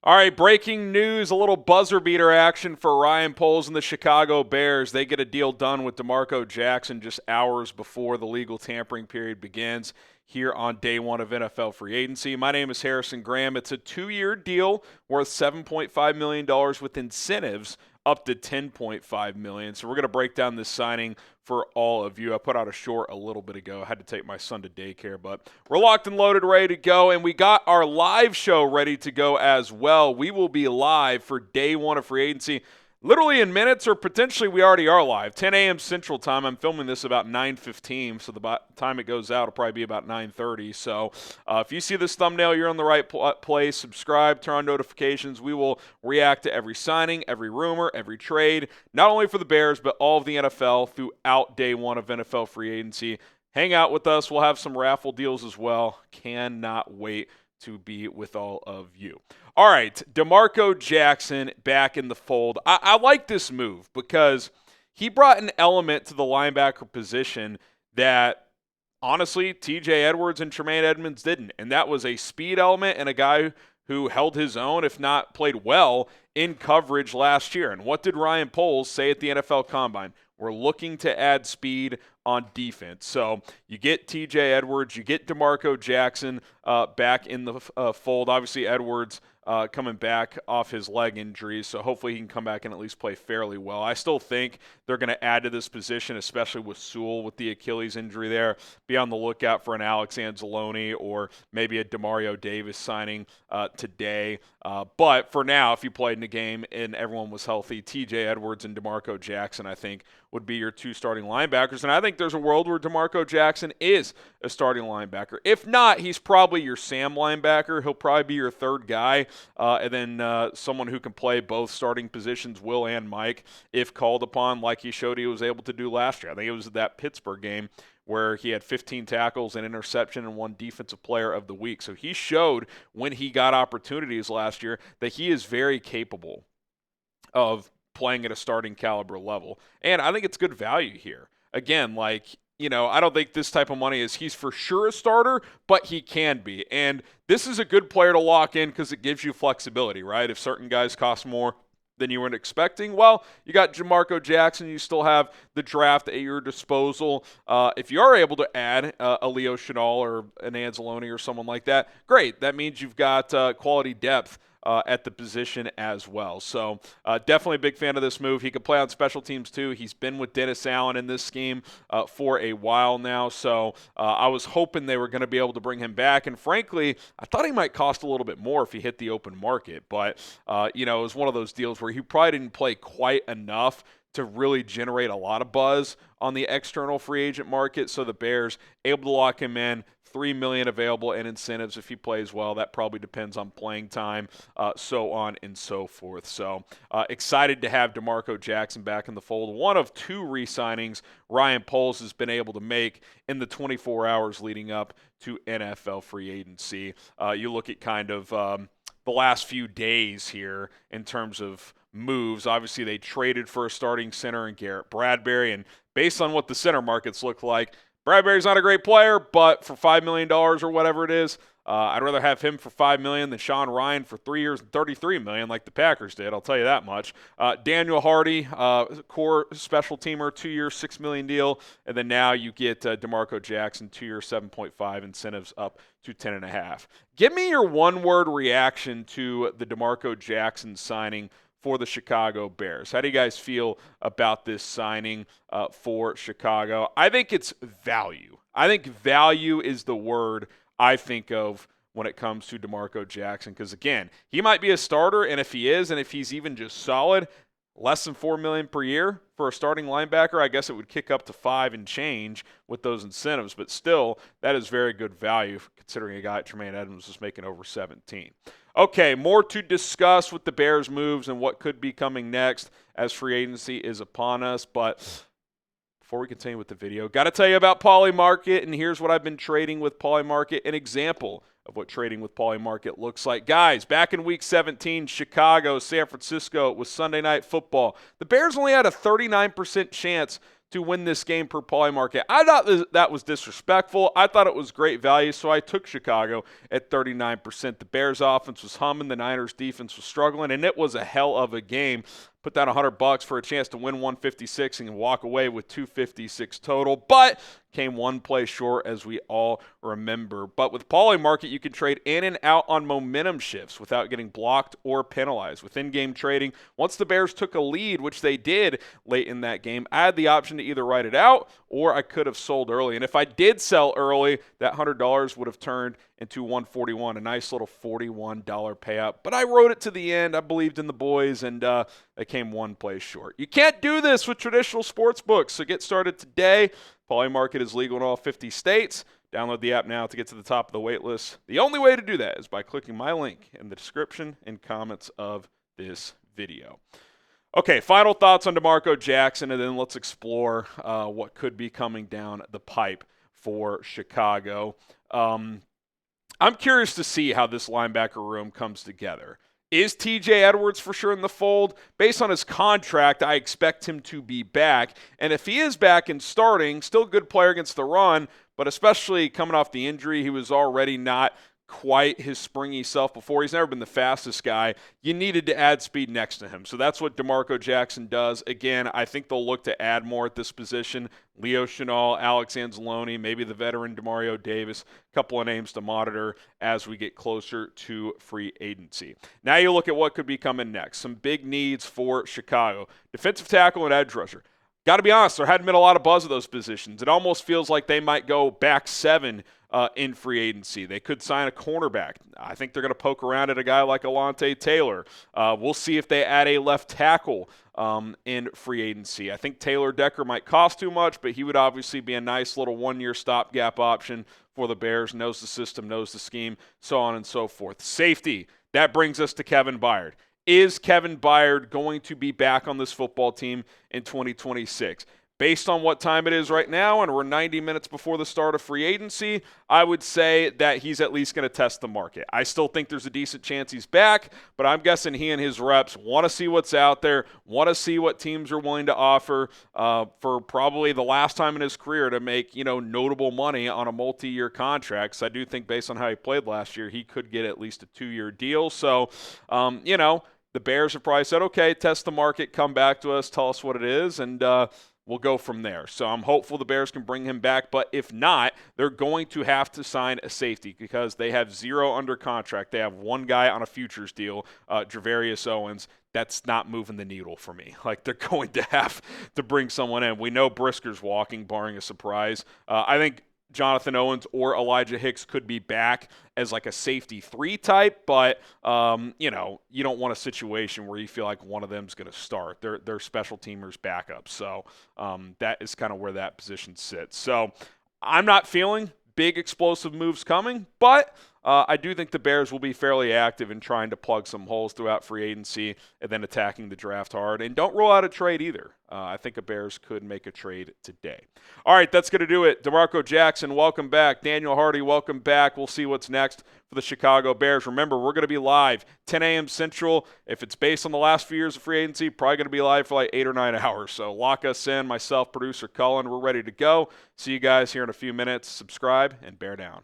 All right, breaking news, a little buzzer beater action for Ryan Poles and the Chicago Bears. They get a deal done with Demarco Jackson just hours before the legal tampering period begins here on day one of NFL free agency. My name is Harrison Graham. It's a 2-year deal worth $7.5 million with incentives up to $10.5 million. So we're going to break down this signing for all of you. I put out a short a little bit ago. I had to take my son to daycare, but we're locked and loaded, ready to go, and we got our live show ready to go as well. We will be live for day one of free agency literally in minutes, or potentially we already are live. 10 a.m. Central Time. I'm filming this about 9:15, so the time it goes out will probably be about 9:30. So if you see this thumbnail, you're in the right place. Subscribe, turn on notifications. We will react to every signing, every rumor, every trade, not only for the Bears, but all of the NFL throughout day one of NFL free agency. Hang out with us. We'll have some raffle deals as well. Cannot wait to be with all of you. All right, Demarco Jackson back in the fold. I like this move because he brought an element to the linebacker position that, honestly, TJ Edwards and Tremaine Edmunds didn't, and that was a speed element and a guy who held his own, if not played well, in coverage last year. And what did Ryan Poles say at the NFL Combine? We're looking to add speed on defense. So you get TJ Edwards, you get Demarco Jackson back in the fold. Obviously, Edwards coming back off his leg injuries, so hopefully he can come back and at least play fairly well. I still think they're going to add to this position, especially with Sewell with the Achilles injury there. Be on the lookout for an Alex Anzalone or maybe a Demario Davis signing today. But for now, if you played in the game and everyone was healthy, TJ Edwards and Demarco Jackson, I think, would be your two starting linebackers. And I think there's a world where Demarco Jackson is a starting linebacker. If not, he's probably your Sam linebacker. He'll probably be your third guy. And then someone who can play both starting positions, Will and Mike, if called upon, like he showed he was able to do last year. I think it was that Pittsburgh game where he had 15 tackles, an interception, and won Defensive Player of the Week. So he showed when he got opportunities last year that he is very capable of playing at a starting caliber level. And I think it's good value here. Again, I don't think this type of money he's for sure a starter, but he can be. And this is a good player to lock in because it gives you flexibility, right? If certain guys cost more than you weren't expecting, well, you got Demarco Jackson. You still have the draft at your disposal. If you are able to add a Leo Chenal or an Anzalone or someone like that, great. That means you've got quality depth at the position as well. So definitely a big fan of this move. He could play on special teams too. He's been with Dennis Allen in this scheme for a while now. So I was hoping they were going to be able to bring him back. And frankly, I thought he might cost a little bit more if he hit the open market. But, it was one of those deals where he probably didn't play quite enough to really generate a lot of buzz on the external free agent market. So the Bears able to lock him in. $3 million available in incentives if he plays well. That probably depends on playing time, so on and so forth. So excited to have Demarco Jackson back in the fold. One of two re-signings Ryan Poles has been able to make in the 24 hours leading up to NFL free agency. You look at kind of the last few days here in terms of moves. Obviously, they traded for a starting center in Garrett Bradbury, and based on what the center markets look like, Bradbury's not a great player, but for $5 million or whatever it is, I'd rather have him for $5 million than Sean Ryan for 3 years and $33 million like the Packers did. I'll tell you that much. Daniel Hardy, core special teamer, 2-year, $6 million deal. And then now you get Demarco Jackson, 2-year, 7.5, incentives up to 10.5. Give me your one-word reaction to the Demarco Jackson signing for the Chicago Bears. How do you guys feel about this signing for Chicago? I think it's value. I think value is the word I think of when it comes to Demarco Jackson because, again, he might be a starter, and if he is, and if he's even just solid, less than $4 million per year for a starting linebacker, I guess it would kick up to 5 and change with those incentives, but still, that is very good value considering a guy like Tremaine Edmunds is making over 17. Okay, more to discuss with the Bears' moves and what could be coming next as free agency is upon us. But before we continue with the video, got to tell you about Polymarket, and here's what I've been trading with Polymarket, an example of what trading with Polymarket looks like. Guys, back in Week 17, Chicago, San Francisco, it was Sunday Night Football. The Bears only had a 39% chance to win this game per Polymarket. I thought that was disrespectful. I thought it was great value, so I took Chicago at 39%. The Bears offense was humming. The Niners defense was struggling, and it was a hell of a game. Put down $100 for a chance to win 156 and walk away with 256 total, but came one play short, as we all remember. But with Polymarket, you can trade in and out on momentum shifts without getting blocked or penalized. With in-game trading, once the Bears took a lead, which they did late in that game, I had the option to either write it out or I could have sold early. And if I did sell early, that $100 would have turned into $141, a nice little $41 payout. But I wrote it to the end. I believed in the boys, and they came one play short. You can't do this with traditional sports books, so get started today. Polymarket is legal in all 50 states. Download the app now to get to the top of the wait list. The only way to do that is by clicking my link in the description and comments of this video. Okay, final thoughts on Demarco Jackson, and then let's explore what could be coming down the pipe for Chicago. I'm curious to see how this linebacker room comes together. Is TJ Edwards for sure in the fold? Based on his contract, I expect him to be back. And if he is back and starting, still a good player against the run, but especially coming off the injury, he was already not quite his springy self before. He's never been the fastest guy. You needed to add speed next to him. So that's what Demarco Jackson does. Again, I think they'll look to add more at this position. Leo Chenal, Alex Anzalone, maybe the veteran Demario Davis, a couple of names to monitor as we get closer to free agency. Now you look at what could be coming next. Some big needs for Chicago. Defensive tackle and edge rusher. Got to be honest, there hadn't been a lot of buzz of those positions. It almost feels like they might go back 7 in free agency. They could sign a cornerback. I think they're going to poke around at a guy like Alontae Taylor. We'll see if they add a left tackle in free agency. I think Taylor Decker might cost too much, but he would obviously be a nice little one-year stopgap option for the Bears. Knows the system, knows the scheme, so on and so forth. Safety. That brings us to Kevin Byard. Is Kevin Byard going to be back on this football team in 2026? Based on what time it is right now, and we're 90 minutes before the start of free agency, I would say that he's at least going to test the market. I still think there's a decent chance he's back, but I'm guessing he and his reps want to see what's out there, want to see what teams are willing to offer for probably the last time in his career to make, notable money on a multi-year contract. So I do think based on how he played last year, he could get at least a 2-year deal. So, the Bears have probably said, okay, test the market, come back to us, tell us what it is, and we'll go from there. So I'm hopeful the Bears can bring him back, but if not, they're going to have to sign a safety because they have 0 under contract. They have 1 guy on a futures deal, Javarius Owens. That's not moving the needle for me. Like, they're going to have to bring someone in. We know Brisker's walking, barring a surprise. I think Jonathan Owens or Elijah Hicks could be back as like a safety 3 type, but you don't want a situation where you feel like one of them's going to start. They're special teamers backups, so that is kind of where that position sits. So I'm not feeling big explosive moves coming, but I do think the Bears will be fairly active in trying to plug some holes throughout free agency and then attacking the draft hard. And don't rule out a trade either. I think the Bears could make a trade today. All right, that's going to do it. Demarco Jackson, welcome back. Daniel Hardy, welcome back. We'll see what's next for the Chicago Bears. Remember, we're going to be live 10 a.m. Central. If it's based on the last few years of free agency, probably going to be live for like 8 or 9 hours. So lock us in, myself, producer Cullen. We're ready to go. See you guys here in a few minutes. Subscribe and bear down.